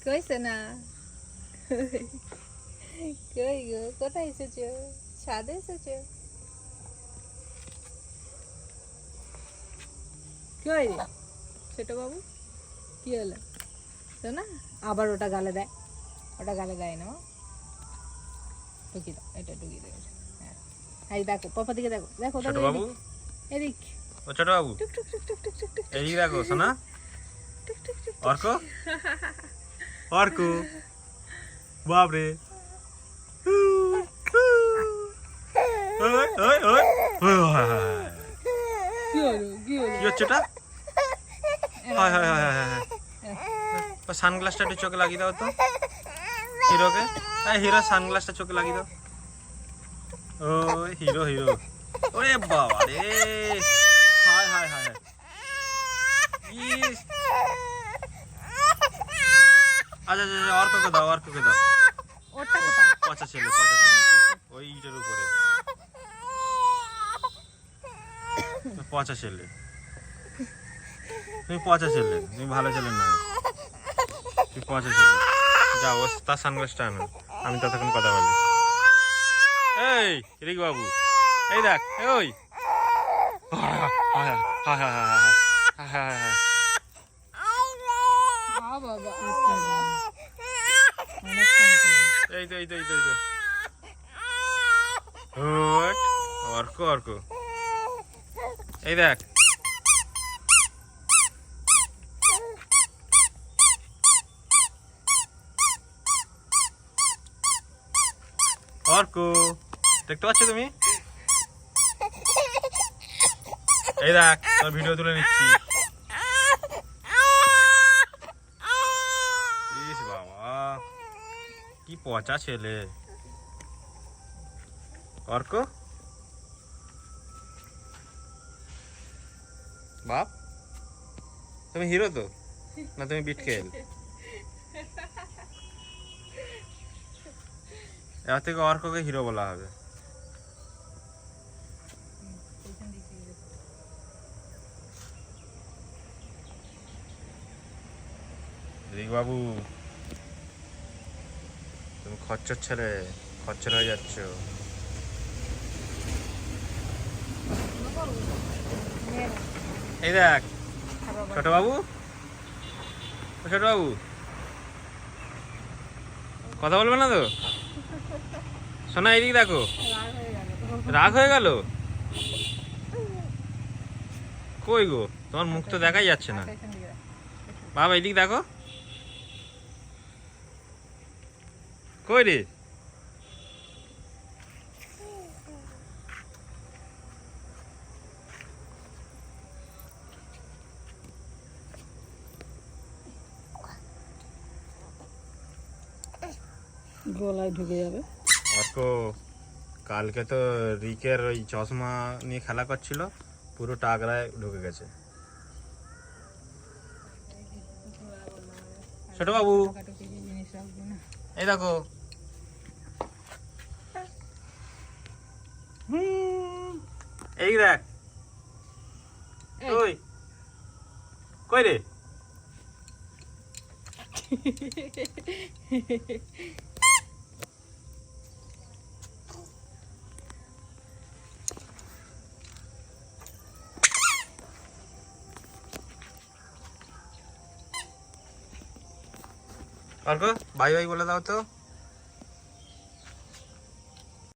কইছে না কই গো কোথায় এসেছো ছাদে এসেছো কই রে ছোট বাবু কি হলো শোনা আবার ওটা গালে দেয় না টুকি দাও এটা টুকি দাও হ্যাঁ এই দেখো পাপা দিকে দেখো দেখো ছোট বাবু এদিক ও ছোট বাবু টুক টুক টুক টুক টুক টুক টুক এই দেখো সোনা টুক টুক টুক অর্ক অর্ক বাবরে ওই ওই ওই কি হলো কি হচ্ছে এটা হায় হায় হায় হায় হায় সানগ্লাসটা একটু চোখে লাগিয়ে দাও তো হিরোকে হিরো সানগ্লাসটা চোখে লাগিয়ে দাও ও হিরো হিরো ওরে বাবা রে হায় হায় হায় হায় ইস আচ্ছা আচ্ছা অর্ককে দাও ওটা কোথায় পচা ছেলে ওই ইটের উপরে পচা ছেলে তুমি পচা ছেলে তুমি ভালো ছেলে না তুই পচা ছেলে যাও তার সানগ্লাসটা আনো আমি ততক্ষণ কথা বলি এই রিক বাবু এই দেখ ওই এই তো অর্ক অর্ক এই দেখ অর্ক দেখতে পাচ্ছ তুমি এই দেখ তোর ভিডিও তুলে নিচ্ছি ইস বাবা কি পচা ছেলে অর্ক বাপ তুমি হিরো তো না তুমি বিটকেল এবার থেকে অর্ককে হিরো বলা হবে রিক বাবু তুমি খচ্চর ছেলে খচ্চর হয়ে যাচ্ছ এই দেখ ছোট বাবু কথা বলবে না তো শোনা এদিক দেখো রাগ হয়ে গেল কই গো তোমার মুখ তো দেখাই যাচ্ছে না বাবা এদিক দেখো কই রে গলায় ঢুকে যাবে অর্ক কালকে তো রিকের ওই চশমা নিয়ে খেলা করছিল পুরো টাগরায় ঢুকে গেছে ছোট বাবু এই দেখো এই দেখ ওই কই রে অর্ক বাই বাই বলে দাও তো